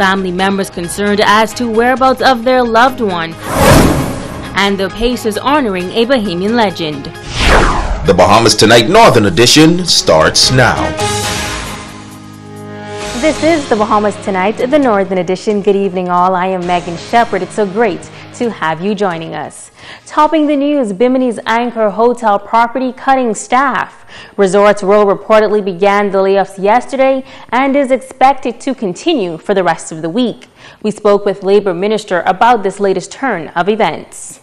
family members concerned as to whereabouts of their loved one, and the Pacers honoring a Bahamian legend. The Bahamas Tonight Northern Edition starts now. This is the Bahamas Tonight, the Northern Edition. Good evening all. I am Megan Shepard. It's so great to have you joining us. Topping the news, Bimini's Anchor Hotel property cutting staff. Resorts World reportedly began the layoffs yesterday and is expected to continue for the rest of the week. We spoke with Labor Minister about this latest turn of events.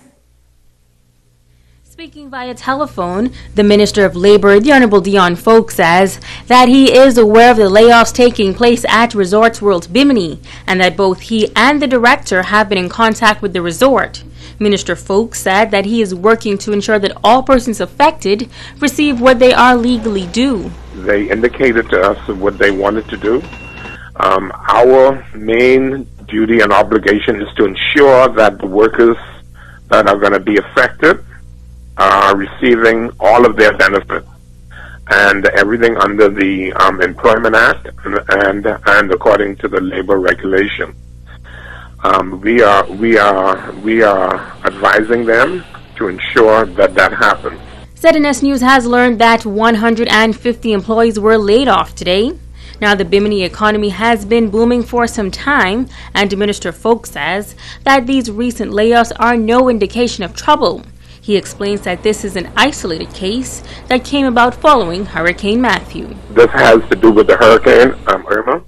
Speaking via telephone, the Minister of Labor, the Honorable Dion Folk, says that he is aware of the layoffs taking place at Resorts World Bimini and that both he and the director have been in contact with the resort. Minister Folk said that he is working to ensure that all persons affected receive what they are legally due. They indicated to us what they wanted to do. Our main duty and obligation is to ensure that the workers that are going to be affected are receiving all of their benefits and everything under the Employment Act and according to the labor regulation. We are advising them to ensure that happens. ZNS News has learned that 150 employees were laid off today. Now, the Bimini economy has been booming for some time, and Minister Folk says that these recent layoffs are no indication of trouble. He explains that this is an isolated case that came about following Hurricane Matthew. This has to do with the Hurricane Irma.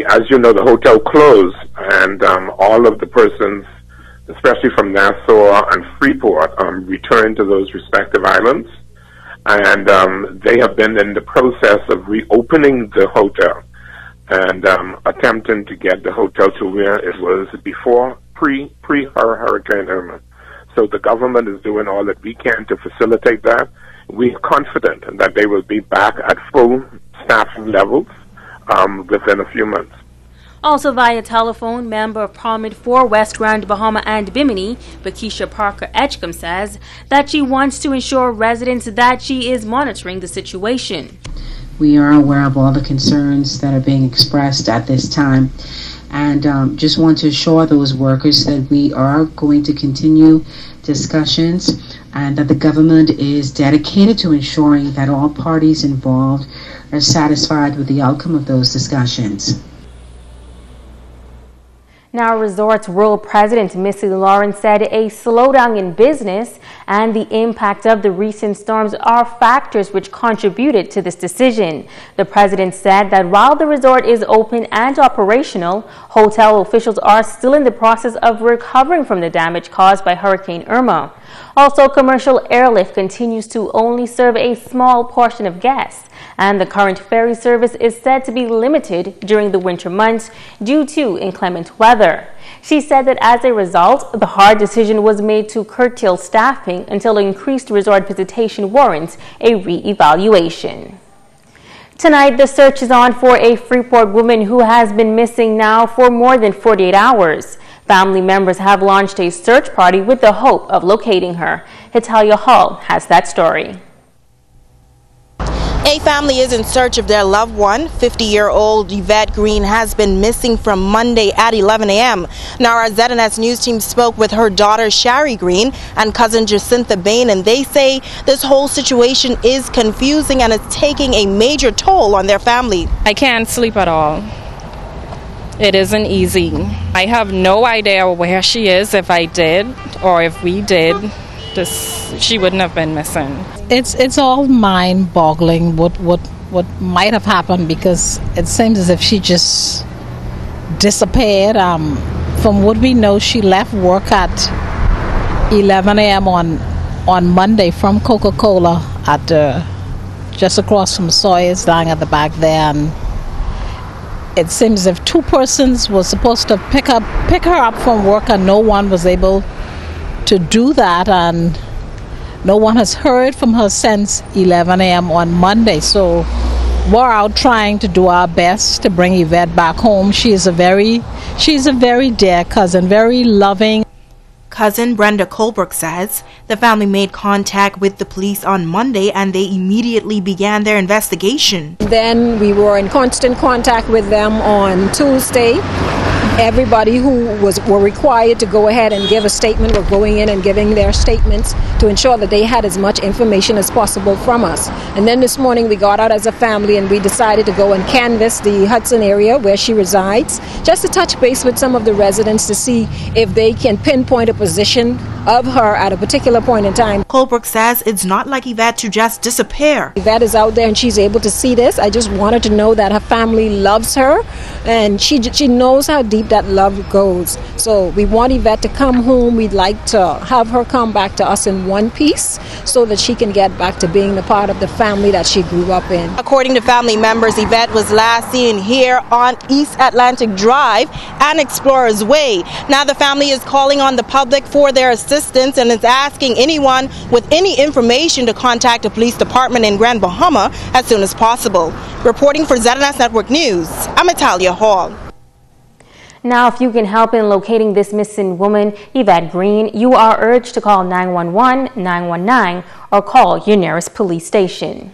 As you know, the hotel closed, and all of the persons, especially from Nassau and Freeport, returned to those respective islands. And they have been in the process of reopening the hotel and attempting to get the hotel to where it was before, pre-Hurricane Irma. So the government is doing all that we can to facilitate that. We are confident that they will be back at full staffing levels within a few months. Also via telephone, Member of Parliament for West Grand Bahama and Bimini, Bakisha Parker Edgecombe, says that she wants to ensure residents that she is monitoring the situation. We are aware of all the concerns that are being expressed at this time, and just want to assure those workers that we are going to continue discussions and that the government is dedicated to ensuring that all parties involved are satisfied with the outcome of those discussions. Now, Resorts World President Missy Lawrence said a slowdown in business and the impact of the recent storms are factors which contributed to this decision. The president said that while the resort is open and operational, hotel officials are still in the process of recovering from the damage caused by Hurricane Irma. Also, commercial airlift continues to only serve a small portion of guests, and the current ferry service is said to be limited during the winter months due to inclement weather. She said that as a result, the hard decision was made to curtail staffing until increased resort visitation warrants a re-evaluation. Tonight, the search is on for a Freeport woman who has been missing now for more than 48 hours. Family members have launched a search party with the hope of locating her. Hitalia Hall has that story. A family is in search of their loved one. 50-year-old Yvette Green has been missing from Monday at 11 a.m. Now, our ZNS News team spoke with her daughter, Shari Green, and cousin Jacintha Bain, and they say this whole situation is confusing and it's taking a major toll on their family. I can't sleep at all. It isn't easy. I have no idea where she is, if I did, or if we did. She wouldn't have been missing. It's all mind-boggling what might have happened, because it seems as if she just disappeared. From what we know, she left work at 11 a.m. on Monday from Coca-Cola at just across from Sawyer's down at the back there, and it seems as if two persons were supposed to pick her up from work, and no one was able to do that, and no one has heard from her since 11 a.m. on Monday. So we're out trying to do our best to bring Yvette back home. She's a very dear cousin, very loving. Cousin Brenda Colbrook says the family made contact with the police on Monday and they immediately began their investigation. Then we were in constant contact with them on Tuesday, everybody who were required to go ahead and give a statement were going in and giving their statements to ensure that they had as much information as possible from us. And then this morning we got out as a family and we decided to go and canvass the Hudson area where she resides, just to touch base with some of the residents to see if they can pinpoint a position of her at a particular point in time. Colebrook says it's not like Yvette to just disappear. Yvette is out there and she's able to see this. I just wanted to know that her family loves her and she knows how deep that love goes. So we want Yvette to come home. We'd like to have her come back to us in one piece so that she can get back to being a part of the family that she grew up in. According to family members, Yvette was last seen here on East Atlantic Drive and Explorers Way. Now the family is calling on the public for their assistance and is asking anyone with any information to contact the police department in Grand Bahama as soon as possible. Reporting for ZNS Network News, I'm Natalia Hall. Now, if you can help in locating this missing woman, Yvette Green, you are urged to call 911, 919, or call your nearest police station.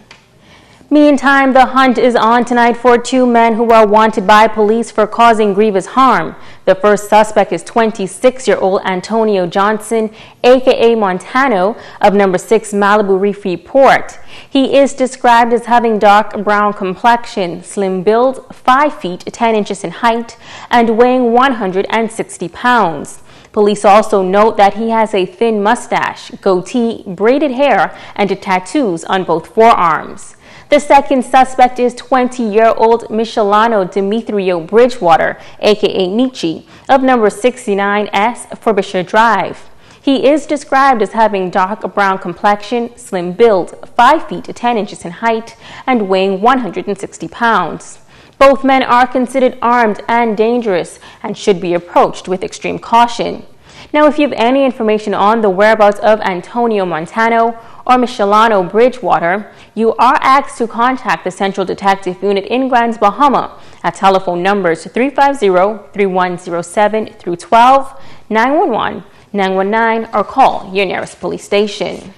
Meantime, the hunt is on tonight for two men who are wanted by police for causing grievous harm. The first suspect is 26-year-old Antonio Johnson, aka Montano, of number 6 Malibu Reef Freeport. He is described as having dark brown complexion, slim build, 5 feet 10 inches in height, and weighing 160 pounds. Police also note that he has a thin mustache, goatee, braided hair, and tattoos on both forearms. The second suspect is 20-year-old Michelano Demetrio Bridgewater, aka Nietzsche, of number 69S Frobisher Drive. He is described as having dark brown complexion, slim build, 5 feet 10 inches in height, and weighing 160 pounds. Both men are considered armed and dangerous and should be approached with extreme caution. Now, if you have any information on the whereabouts of Antonio Montano or Michelano Bridgewater, you are asked to contact the Central Detective Unit in Grand Bahama at telephone numbers 350-3107-12, 911, 919, or call your nearest police station.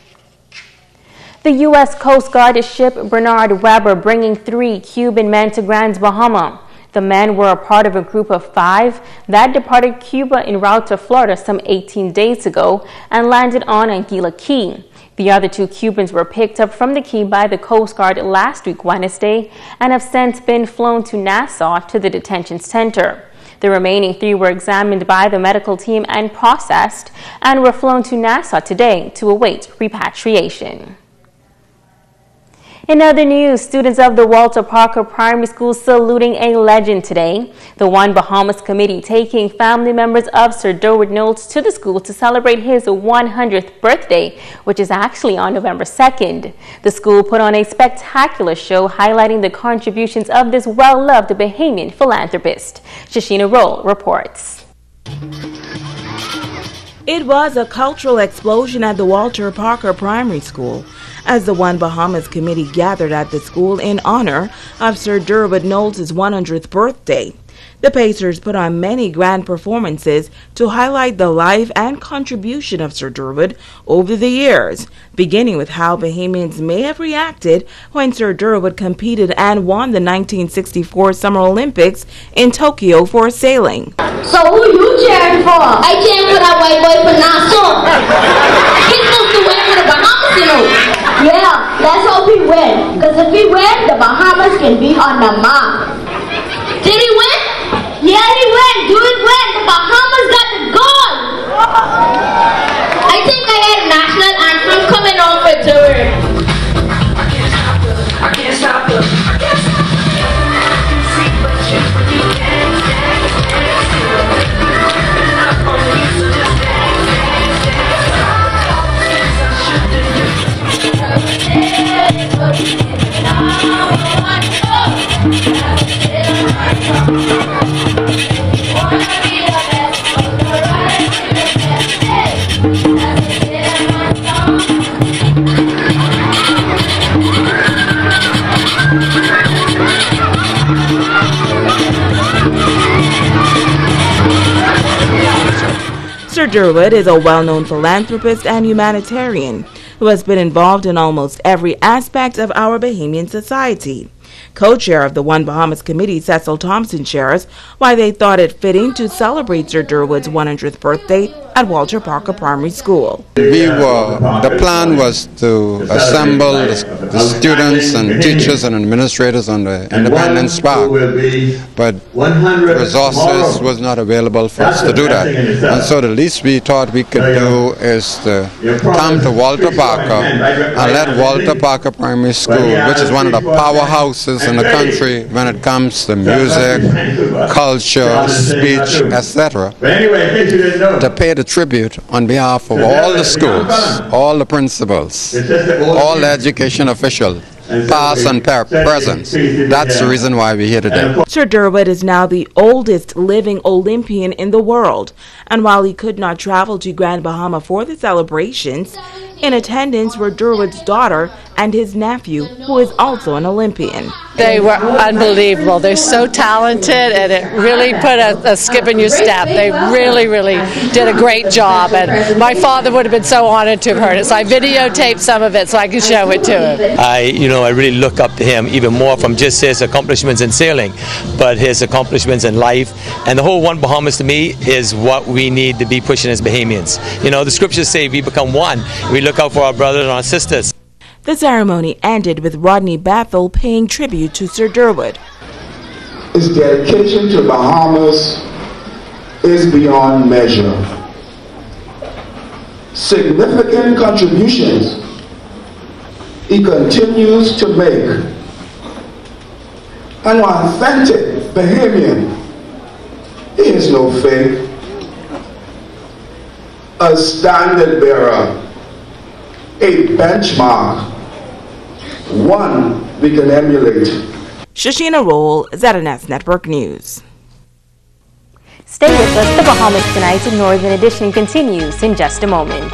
The U.S. Coast Guard ship Bernard Weber bringing 3 Cuban men to Grand Bahama. The men were a part of a group of 5 that departed Cuba en route to Florida some 18 days ago and landed on Anguilla Key. The other 2 Cubans were picked up from the Key by the Coast Guard last week Wednesday and have since been flown to Nassau to the detention center. The remaining 3 were examined by the medical team and processed and were flown to Nassau today to await repatriation. In other news, students of the Walter Parker Primary School saluting a legend today. The One Bahamas Committee taking family members of Sir Durward Knowles to the school to celebrate his 100th birthday, which is actually on November 2nd. The school put on a spectacular show highlighting the contributions of this well-loved Bahamian philanthropist. Shashina Roll reports. It was a cultural explosion at the Walter Parker Primary School as the One Bahamas Committee gathered at the school in honor of Sir Durward Knowles' 100th birthday. The Pacers put on many grand performances to highlight the life and contribution of Sir Durward over the years, beginning with how Bahamians may have reacted when Sir Durward competed and won the 1964 Summer Olympics in Tokyo for sailing. So who you cheering for? I cheering for that white boy from Nassau. He's supposed to win for the Bahamas, you know. Yeah, let's hope he wins. Because if he wins, the Bahamas can be on the map. Did he win? Yeah, he win. Do it win. The Bahamas got the goal. I think I had a national anthem coming on for Durward. I can't stop the, I can't stop the, I can't stop the, I can see but you can't stand still. I'm on you, so just dance, Sir Durward is a well-known philanthropist and humanitarian who has been involved in almost every aspect of our Bahamian society. Co-chair of the One Bahamas Committee, Cecil Thompson, shares why they thought it fitting to celebrate Sir Durwood's 100th birthday at Walter Parker Primary School. The plan was to assemble the students and teachers and administrators on the Independence Park, but resources was not available for us to do that. And so the least we thought we could do is to come to Walter Parker and let Walter Parker Primary School, which is one of the powerhouses in the country when it comes to music, culture, speech, etc., to pay the tribute on behalf of all the schools, all the principals, all the education officials, past and present. That's the reason why we're here today. Sir Durwood is now the oldest living Olympian in the world, and while he could not travel to Grand Bahama for the celebrations, in attendance were Durwood's daughter and his nephew, who is also an Olympian. They were unbelievable. They're so talented, and it really put a skip in your step. They really, really did a great job, and my father would have been so honored to have heard it. So I videotaped some of it so I can show it to him. I really look up to him even more from just his accomplishments in sailing, but his accomplishments in life. And the whole One Bahamas to me is what we need to be pushing as Bahamians. The scriptures say we become one. We look out for our brothers and our sisters. The ceremony ended with Rodney Bethel paying tribute to Sir Durwood. His dedication to Bahamas is beyond measure. Significant contributions he continues to make. An authentic Bahamian. He is no fake. A standard bearer. A benchmark. One we can emulate. Shashina Roll, ZNS Network News. Stay with us. The Bahamas Tonight Northern Edition continues in just a moment.